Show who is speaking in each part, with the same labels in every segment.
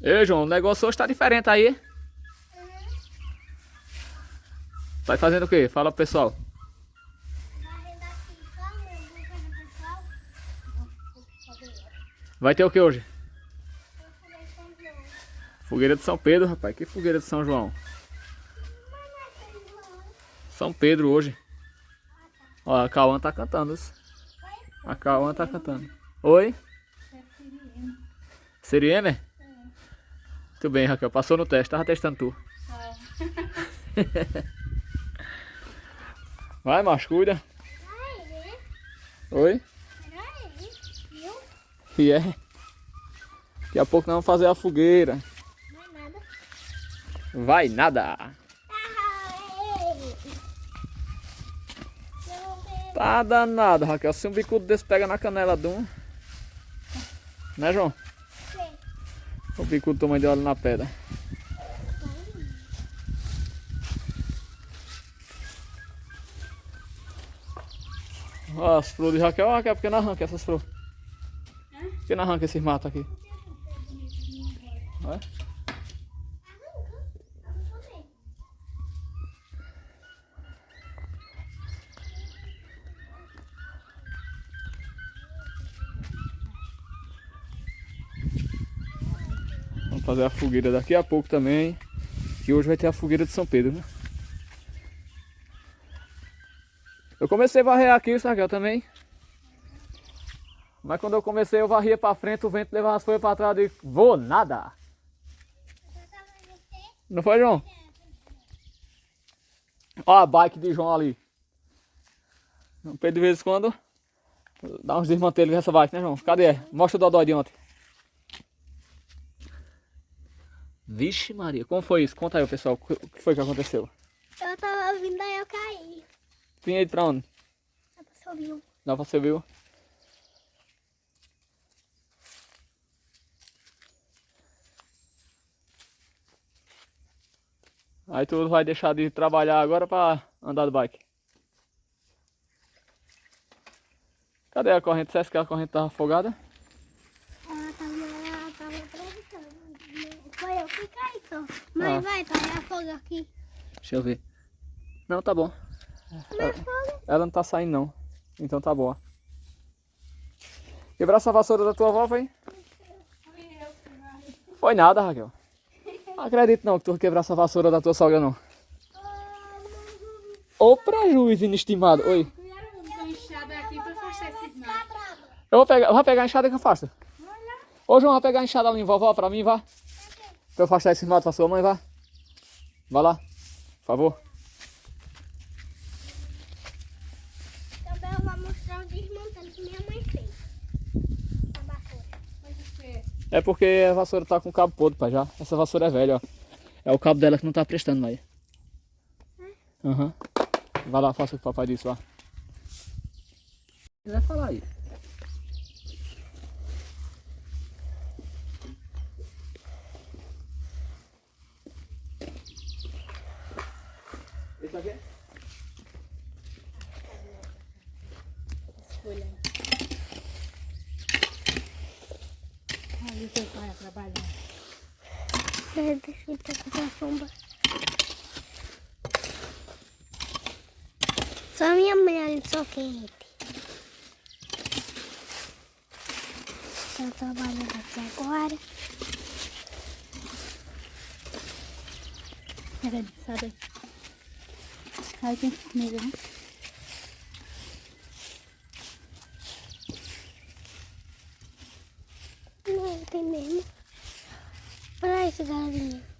Speaker 1: Ei, João, o negócio hoje tá diferente aí. Tá fazendo o quê? Fala pro pessoal. Vai ter o que hoje? Fogueira de São Pedro, rapaz. Que fogueira de São João? São Pedro hoje. Ó, a Cauã tá cantando. A Cauã tá cantando. Oi? Siriene? Muito bem, Raquel. Passou no teste. Tava testando tu. Vai, macho, cuida. Oi? E é. Daqui a pouco nós vamos fazer a fogueira. Vai nada. Tá danado, Raquel. Se um bicudo desse pega na canela de um. Né, João? Sim. O bicudo toma de óleo na pedra. Ó, as flores de Raquel. Ó, Raquel, por que não arranca essas flores? Por que não arranca esses matos aqui? Vai. Vamos fazer a fogueira daqui a pouco também. Que hoje vai ter a fogueira de São Pedro, né? Eu comecei a varrer aqui, Raquel, também. Mas quando eu comecei, eu varria pra frente, o vento levava as folhas pra trás e vou nada. Não foi, João? Ó a bike de João ali. O Pedro de vez em quando dá uns desmantelos nessa bike, né, João? Cadê? Mostra o dodói de ontem. Vixe Maria, como foi isso? Conta aí, pessoal, o que foi que aconteceu?
Speaker 2: Eu tava vindo, aí eu caí.
Speaker 1: Vinha pra onde?
Speaker 2: Dá pra você ouvir.
Speaker 1: Não, você viu? Aí tu vai deixar de trabalhar agora pra andar de bike. Cadê a corrente? Você acha que a corrente tava afogada?
Speaker 2: Ela tava atravessando. Foi eu que caí, só. Mas vai, tá aí a folga aqui.
Speaker 1: Deixa eu ver. Não, tá bom. Ela não tá saindo não. Então tá boa. Quebrasse a vassoura da tua avó, foi? Foi nada, Raquel. Não acredito não que tu quebrasse a vassoura da tua sogra não. Ô prejuízo inestimado. Oi. Eu vou pegar a enxada que afasta. Ô João, vai pegar a enxada ali em vovó pra mim, vá. Pra eu afastar esse mato pra sua mãe, vá. Vai lá, por favor.
Speaker 2: Também eu vou mostrar o desmontando que minha mãe fez. A vassoura.
Speaker 1: É porque a vassoura tá com o cabo podre, pai, já. Essa vassoura é velha, ó. É o cabo dela que não tá prestando mais. Aham. Vai lá, faça o que o papai disse lá. Ele vai falar aí. Esse aqui?
Speaker 3: Escolha. Ali teu pai trabalhando.
Speaker 2: Deixa eu ter a sombra. Só minha mulher ali, só quente. Tá trabalhando aqui agora.
Speaker 3: Peraí, sai daí. Aí tem formiga, né?
Speaker 2: Não, tem mesmo. Olha esse galinha.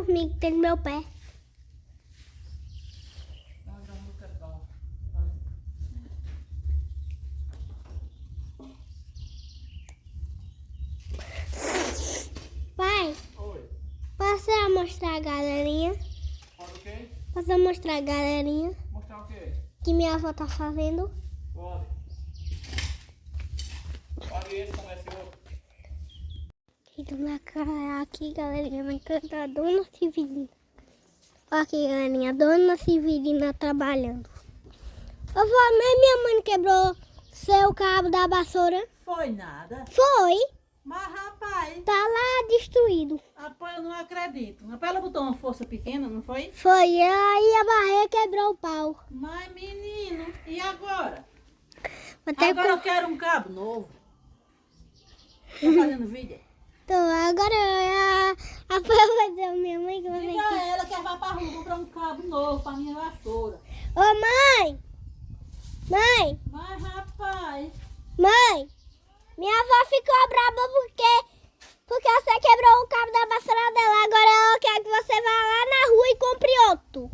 Speaker 2: formiga que tem no meu pé. Pai,
Speaker 1: Oi.
Speaker 2: posso mostrar a galerinha?
Speaker 1: Pode o quê?
Speaker 2: Posso mostrar a galerinha
Speaker 1: Mostrar o quê?
Speaker 2: que minha avó tá fazendo?
Speaker 1: Pode. Pode esse, como é esse outro.
Speaker 2: Então, na cara aqui, galerinha, vai cantar a Dona Severina. Olha aqui, galerinha, a Dona Severina trabalhando. Ô, vó, nem minha mãe quebrou seu cabo da vassoura?
Speaker 3: Foi nada.
Speaker 2: Foi,
Speaker 3: Mas, rapaz,
Speaker 2: tá lá destruído.
Speaker 3: rapaz, eu não acredito. Rapaz, ela botou uma força pequena, não foi?
Speaker 2: Foi, aí a barreira quebrou o pau.
Speaker 3: Mas, menino, e agora?
Speaker 2: Vou ter
Speaker 3: Agora eu
Speaker 2: que...
Speaker 3: quero um cabo novo. Tá fazendo vídeo?
Speaker 2: Então, agora a vai dizer a minha mãe que você
Speaker 3: Diga
Speaker 2: quer.
Speaker 3: a ela que vai pra rua comprar um cabo novo pra minha vassoura.
Speaker 2: Ô, mãe! Mãe!
Speaker 3: Mas, rapaz,
Speaker 2: Mãe! Minha avó ficou brava porque você quebrou o cabo da vassoura dela. Agora ela quer que você vá lá na rua e compre outro.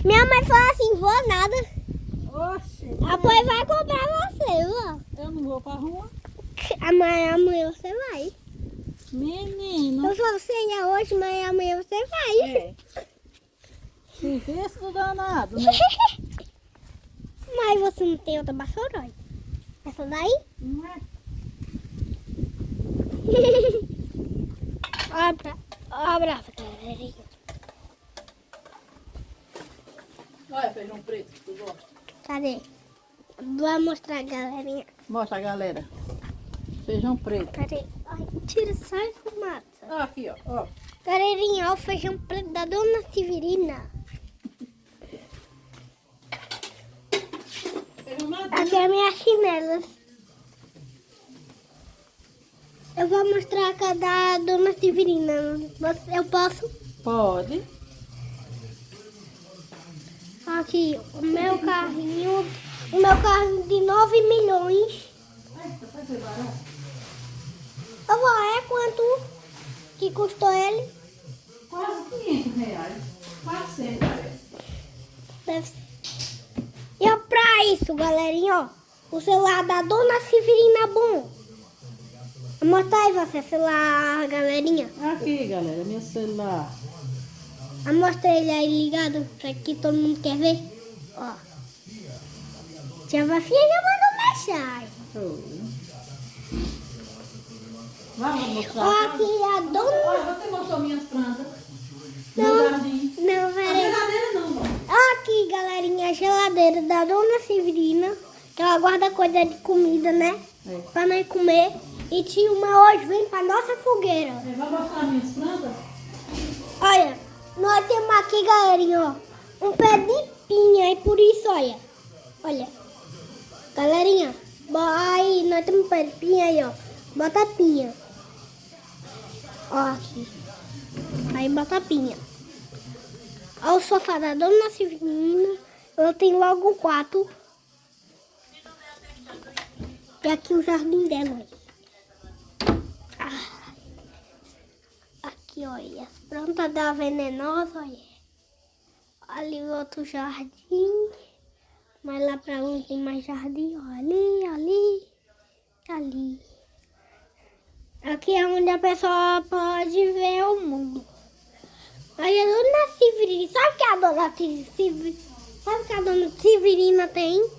Speaker 2: Minha mãe falou assim, vou nada.
Speaker 3: oxe,
Speaker 2: Apoio vai comprar você, vó.
Speaker 3: eu não vou pra rua.
Speaker 2: Amanhã você vai.
Speaker 3: Menino.
Speaker 2: Eu falo, você ia hoje, mas amanhã você vai.
Speaker 3: É. Serviço do danado, né?
Speaker 2: Mas você não tem outra vassoura, olha. Essa daí?
Speaker 3: Não é?
Speaker 2: Abraço, galerinha.
Speaker 3: Olha, feijão preto, que tu gosta.
Speaker 2: Cadê? Vou mostrar, galerinha.
Speaker 3: Mostra a galera. Feijão preto.
Speaker 2: Peraí. Ai, tira só a fumaça.
Speaker 3: Ó, aqui, ó.
Speaker 2: Galerinha, olha o feijão preto da Dona Severina.
Speaker 3: Feijão maduro.
Speaker 2: Aqui é minhas chinelas. Eu vou mostrar a casa da Dona Severina. Eu posso?
Speaker 3: Pode.
Speaker 2: Aqui, o meu carrinho. O meu carrinho de 9 milhões. Vovó, é quanto que custou ele?
Speaker 3: Quase R$500. 400, parece.
Speaker 2: Deve ser. E ó, pra isso, galerinha, ó. O celular da Dona Severina bom. Mostra aí você, celular, galerinha.
Speaker 3: Aqui, galera, meu celular.
Speaker 2: Mostra ele aí ligado, pra que todo mundo quer ver. Ó. Tia Vafinha já mandou mensagem.
Speaker 3: Vamos mostrar.
Speaker 2: Ó, aqui a Dona...
Speaker 3: Olha, você mostrou minhas plantas.
Speaker 2: Não.
Speaker 3: No jardim.
Speaker 2: Não,
Speaker 3: A
Speaker 2: peraí.
Speaker 3: geladeira não, mano.
Speaker 2: Aqui, galerinha, a geladeira da Dona Severina. Que ela guarda coisa de comida, né?
Speaker 3: É.
Speaker 2: Pra nós comer. E tinha uma hoje vem pra nossa fogueira.
Speaker 3: Vai mostrar minhas plantas?
Speaker 2: Olha, nós temos aqui, galerinha, ó, um pé de pinha. E por isso, olha. Olha. Galerinha, aí nós temos um pé de pinha aí, ó. Bota a pinha. Ó, aqui. Aí bota a pinha. Ó, o sofá da Dona Severina. Eu tenho logo um quarto. E aqui o jardim dela, olha. Aqui, olha, as plantas da venenosa, olha. Ali o outro jardim. Mas lá pra lá tem mais jardim, ó. Ali. Aqui é onde a pessoa pode ver o mundo. Aí a Dona Severina, sabe o que a Dona Severina, sabe o que a Dona Severina tem?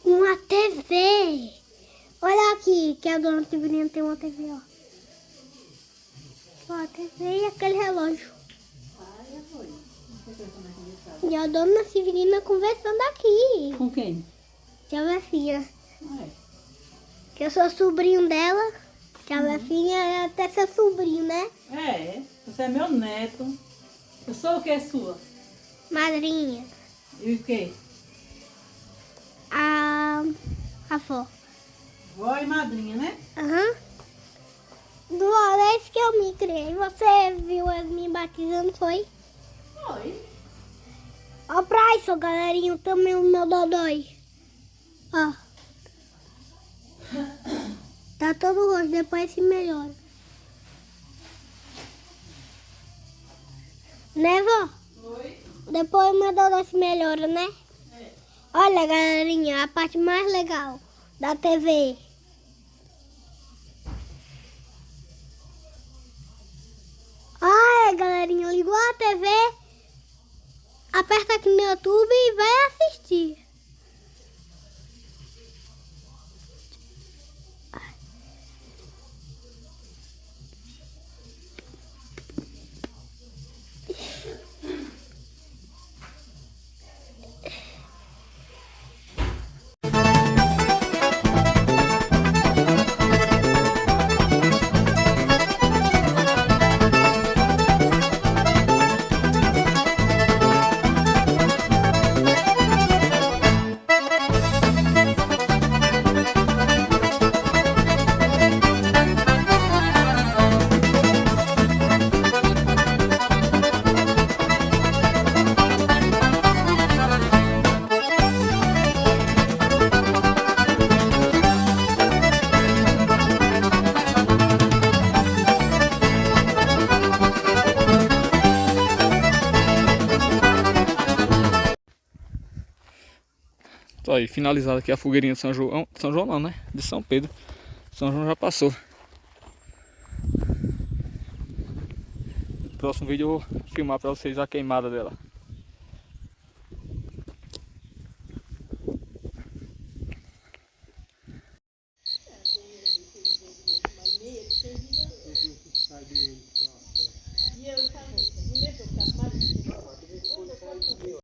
Speaker 2: Uma TV. Olha aqui, que a Dona Severina tem uma TV, ó. Ó, a TV e aquele relógio. E a Dona Severina conversando aqui.
Speaker 3: Com quem?
Speaker 2: Tia Vefinha.
Speaker 3: É.
Speaker 2: Que eu sou sobrinho dela. Tia Vefinha é até seu sobrinho, né?
Speaker 3: É, você é meu neto. Eu sou o que sua?
Speaker 2: Madrinha.
Speaker 3: E o quê?
Speaker 2: A avó.
Speaker 3: Vó e madrinha, né?
Speaker 2: Aham. Do vez que eu me criei, você viu eu me batizando, foi?
Speaker 3: Oi.
Speaker 2: Ó pra isso, galerinha, também o meu dodói. Ó. Tá todo roxo, depois se melhora. Né, vó? Oi. Depois mandou nós melhora, né? É. Olha, galerinha, a parte mais legal da TV. Galerinha, ligou a TV, aperta aqui no YouTube e vai assistir.
Speaker 1: Tô aí, finalizada aqui a fogueirinha de São João. São João não, né? De São Pedro. São João já passou. No próximo vídeo eu vou filmar pra vocês a queimada dela.